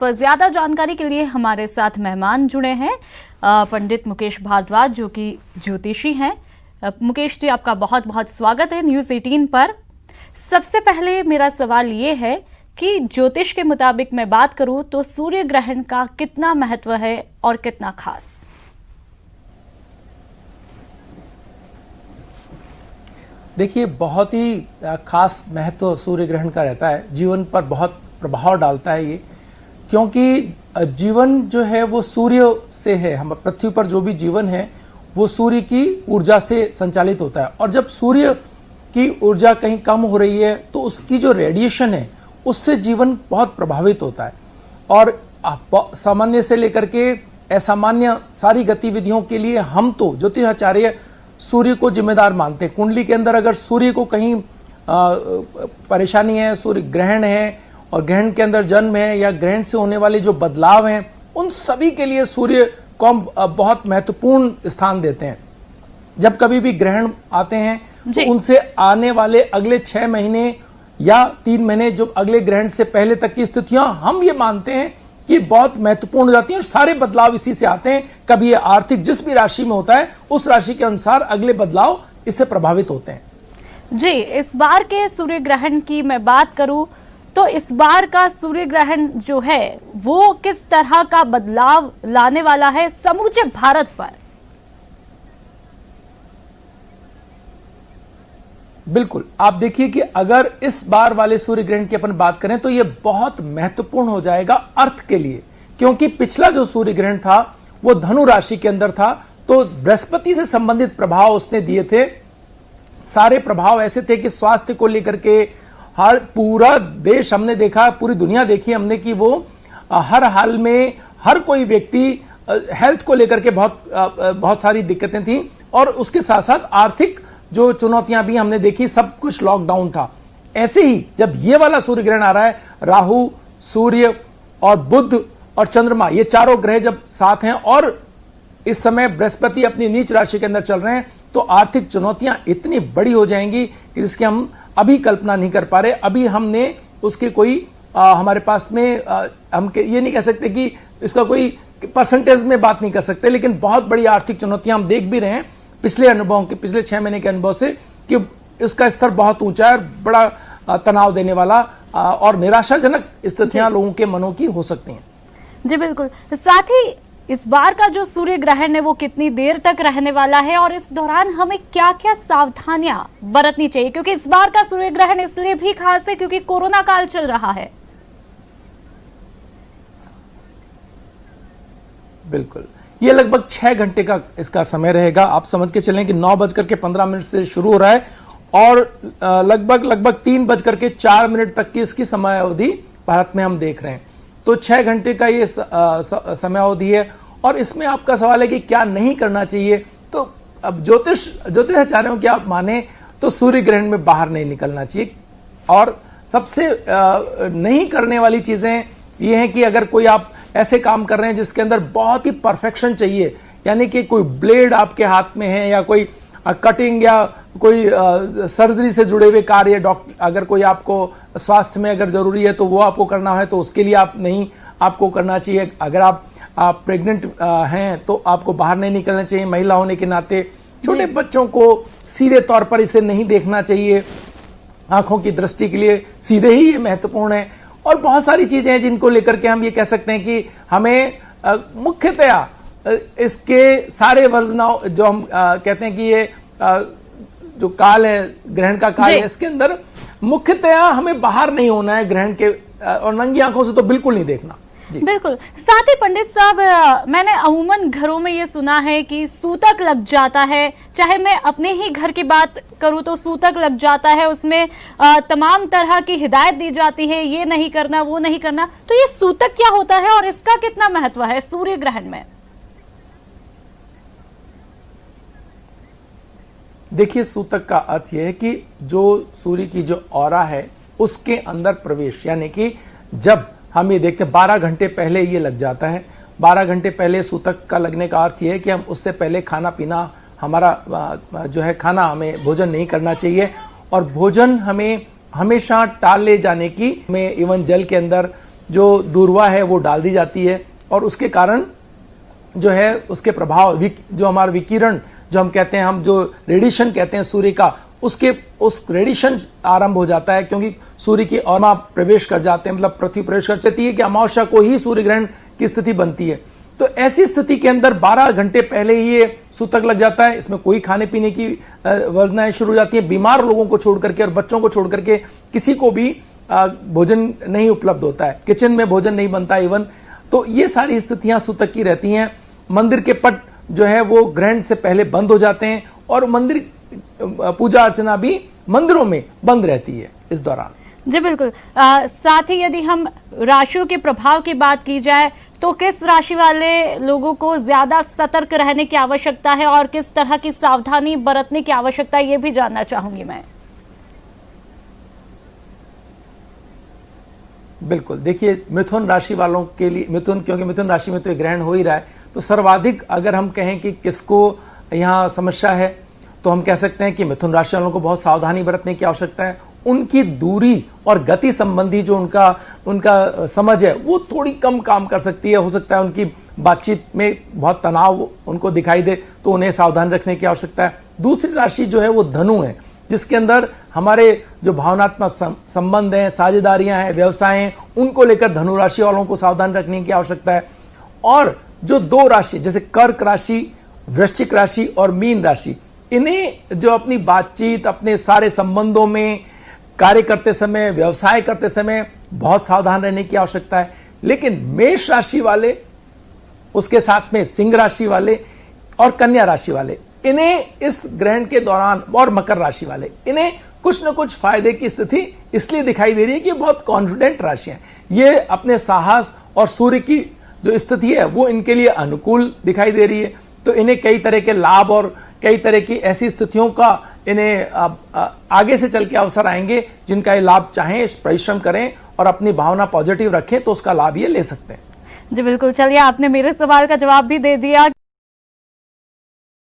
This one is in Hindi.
पर ज्यादा जानकारी के लिए हमारे साथ मेहमान जुड़े हैं पंडित मुकेश भारद्वाज, जो कि ज्योतिषी हैं। मुकेश जी, आपका बहुत बहुत स्वागत है न्यूज़ 18 पर। सबसे पहले मेरा सवाल ये है कि ज्योतिष के मुताबिक मैं बात करूं तो सूर्य ग्रहण का कितना महत्व है और कितना खास? देखिए, बहुत ही खास महत्व सूर्य ग्रहण का रहता है। जीवन पर बहुत प्रभाव डालता है ये, क्योंकि जीवन जो है वो सूर्य से है। हम पृथ्वी पर जो भी जीवन है वो सूर्य की ऊर्जा से संचालित होता है, और जब सूर्य की ऊर्जा कहीं कम हो रही है तो उसकी जो रेडिएशन है उससे जीवन बहुत प्रभावित होता है। और सामान्य से लेकर के असामान्य सारी गतिविधियों के लिए हम तो ज्योतिषाचार्य सूर्य को जिम्मेदार मानते हैं। कुंडली के अंदर अगर सूर्य को कहीं परेशानी है, सूर्य ग्रहण है और ग्रहण के अंदर जन्म है, या ग्रहण से होने वाले जो बदलाव हैं, उन सभी के लिए सूर्य को हम बहुत महत्वपूर्ण स्थान देते हैं। जब कभी भी ग्रहण आते हैं तो उनसे आने वाले अगले 6 महीने या 3 महीने जो अगले ग्रहण से पहले तक की स्थितियां हम ये मानते हैं कि बहुत महत्वपूर्ण हो जाती हैं, और सारे बदलाव इसी से आते हैं। कभी ये आर्थिक जिस भी राशि में होता है उस राशि के अनुसार अगले बदलाव इससे प्रभावित होते हैं। जी, इस बार के सूर्य ग्रहण की मैं बात करूं तो इस बार का सूर्य ग्रहण जो है वो किस तरह का बदलाव लाने वाला है समूचे भारत पर? बिल्कुल, आप देखिए कि अगर इस बार वाले सूर्य ग्रहण की अपन बात करें तो यह बहुत महत्वपूर्ण हो जाएगा अर्थ के लिए, क्योंकि पिछला जो सूर्य ग्रहण था वो धनु राशि के अंदर था, तो बृहस्पति से संबंधित प्रभाव उसने दिए थे। सारे प्रभाव ऐसे थे कि स्वास्थ्य को लेकर के हर पूरा देश हमने देखा, पूरी दुनिया देखी हमने कि वो हर हाल में हर कोई व्यक्ति हेल्थ को लेकर के बहुत सारी दिक्कतें थी, और उसके साथ साथ आर्थिक जो चुनौतियां भी हमने देखी, सब कुछ लॉकडाउन था। ऐसे ही जब ये वाला सूर्य ग्रहण आ रहा है, राहु, सूर्य और बुध और चंद्रमा, ये चारों ग्रह जब साथ हैं और इस समय बृहस्पति अपनी नीच राशि के अंदर चल रहे हैं, तो आर्थिक चुनौतियां इतनी बड़ी हो जाएंगी कि जिसकी हम अभी कल्पना नहीं कर पा रहे। अभी हमने उसके कोई हमारे पास में हम ये नहीं कह सकते कि इसका कोई परसेंटेज में बात नहीं कर सकते, लेकिन बहुत बड़ी आर्थिक चुनौतियां हम देख भी रहे हैं पिछले अनुभवों के, पिछले 6 महीने के अनुभव से, कि इसका स्तर बहुत ऊंचा है और बड़ा तनाव देने वाला और निराशाजनक स्थितियां लोगों के मनों की हो सकती हैं। जी बिल्कुल। साथ ही इस बार का जो सूर्य ग्रहण है वो कितनी देर तक रहने वाला है और इस दौरान हमें क्या क्या सावधानियां बरतनी चाहिए, क्योंकि इस बार का सूर्य ग्रहण इसलिए भी खास है क्योंकि कोरोना काल चल रहा है। बिल्कुल, ये लगभग 6 घंटे का इसका समय रहेगा। आप समझ के चलें कि 9:15 से शुरू हो रहा है और लगभग 3:04 तक की इसकी समय अवधि भारत में हम देख रहे हैं। तो 6 घंटे का ये समय अवधि है, और इसमें आपका सवाल है कि क्या नहीं करना चाहिए। तो अब ज्योतिषाचार्यों की आप माने तो सूर्य ग्रहण में बाहर नहीं निकलना चाहिए, और सबसे नहीं करने वाली चीजें ये हैं कि अगर कोई आप ऐसे काम कर रहे हैं जिसके अंदर बहुत ही परफेक्शन चाहिए, यानी कि कोई ब्लेड आपके हाथ में है या कोई कटिंग या कोई सर्जरी से जुड़े हुए कार्य, डॉक्टर अगर कोई आपको स्वास्थ्य में अगर जरूरी है तो वो आपको करना है, तो उसके लिए आप नहीं आपको करना चाहिए। अगर आप प्रेग्नेंट हैं तो आपको बाहर नहीं निकलना चाहिए महिला होने के नाते। छोटे बच्चों को सीधे तौर पर इसे नहीं देखना चाहिए, आंखों की दृष्टि के लिए सीधे ही ये महत्वपूर्ण है। और बहुत सारी चीजें हैं जिनको लेकर के हम ये कह सकते हैं कि हमें मुख्यतया इसके सारे वर्जनाओं जो हम कहते हैं कि ये जो काल है, ग्रहण का काल है, इसके अंदर मुख्यतया हमें बाहर नहीं होना है ग्रहण के, और नंगी आंखों से तो बिल्कुल नहीं देखना। बिल्कुल। साथ ही पंडित साहब, मैंने अमूमन घरों में ये सुना है कि सूतक लग जाता है, चाहे मैं अपने ही घर की बात करूं तो सूतक लग जाता है, उसमें तमाम तरह की हिदायत दी जाती है, ये नहीं करना वो नहीं करना। तो ये सूतक क्या होता है और इसका कितना महत्व है सूर्य ग्रहण में? देखिए, सूतक का अर्थ यह है कि जो सूर्य की जो ऑरा है उसके अंदर प्रवेश, यानी कि जब हम ये देखते हैं 12 घंटे पहले ये लग जाता है। 12 घंटे पहले सूतक का लगने का अर्थ ये है कि हम उससे पहले खाना पीना, हमारा जो है खाना, हमें भोजन नहीं करना चाहिए, और भोजन हमें हमेशा टाल ले जाने की, हमें इवन जल के अंदर जो दूर्वा है वो डाल दी जाती है और उसके कारण जो है उसके प्रभाव जो हमारा विकिरण जो हम कहते हैं, हम जो रेडिएशन कहते हैं सूर्य का, उस रेडिएशन आरंभ हो जाता है क्योंकि सूर्य की ओर प्रवेश कर जाते हैं, मतलब पृथ्वी प्रवेश कर जाती है कि अमावस्या को ही सूर्य ग्रहण की स्थिति बनती है। तो ऐसी स्थिति के अंदर 12 घंटे पहले ही ये सूतक लग जाता है। इसमें कोई खाने पीने की वर्जनाएं शुरू हो जाती हैं। बीमार लोगों को छोड़ करके और बच्चों को छोड़ करके किसी को भी भोजन नहीं उपलब्ध होता है, किचन में भोजन नहीं बनता इवन। तो ये सारी स्थितियां सूतक की रहती हैं। मंदिर के पट जो है वो ग्रहण से पहले बंद हो जाते हैं और मंदिर पूजा अर्चना भी मंदिरों में बंद रहती है इस दौरान। जी बिल्कुल। साथ ही यदि हम राशियों के प्रभाव की बात की जाए तो किस राशि वाले लोगों को ज्यादा सतर्क रहने की आवश्यकता है और किस तरह की सावधानी बरतने की आवश्यकता है, ये भी जानना चाहूंगी मैं। बिल्कुल, देखिए मिथुन राशि वालों के लिए, क्योंकि मिथुन राशि में तो ग्रहण हो ही रहा है, तो सर्वाधिक अगर हम कहें कि किसको यहाँ समस्या है तो हम कह सकते हैं कि मिथुन राशि वालों को बहुत सावधानी बरतने की आवश्यकता है। उनकी दूरी और गति संबंधी जो उनका समझ है वो थोड़ी कम काम कर सकती है। हो सकता है उनकी बातचीत में बहुत तनाव उनको दिखाई दे, तो उन्हें सावधान रखने की आवश्यकता है। दूसरी राशि जो है वो धनु है, जिसके अंदर हमारे जो भावनात्मक संबंध हैं, साझेदारियां हैं, व्यवसाय हैं, उनको लेकर धनु राशि वालों को सावधान रखने की आवश्यकता है। और जो 2 राशि जैसे कर्क राशि, वृश्चिक राशि और मीन राशि, इन्हें जो अपनी बातचीत, अपने सारे संबंधों में, कार्य करते समय, व्यवसाय करते समय बहुत सावधान रहने की आवश्यकता है। लेकिन मेष राशि वाले, उसके साथ में सिंह राशि वाले और कन्या राशि वाले, इन्हें इस ग्रहण के दौरान, और मकर राशि वाले, इन्हें कुछ न कुछ फायदे की स्थिति इसलिए दिखाई दे रही है कि बहुत कॉन्फिडेंट राशि हैं। ये अपने साहस और सूर्य की जो स्थिति है वो इनके लिए अनुकूल दिखाई दे रही है। तो इन्हें कई तरह के लाभ और कई तरह की ऐसी स्थितियों का इन्हें आगे से चल के अवसर आएंगे जिनका ये लाभ चाहें, परिश्रम करें और अपनी भावना पॉजिटिव रखें तो उसका लाभ ये ले सकते हैं। जी बिल्कुल। चलिए, आपने मेरे सवाल का जवाब भी दे दिया।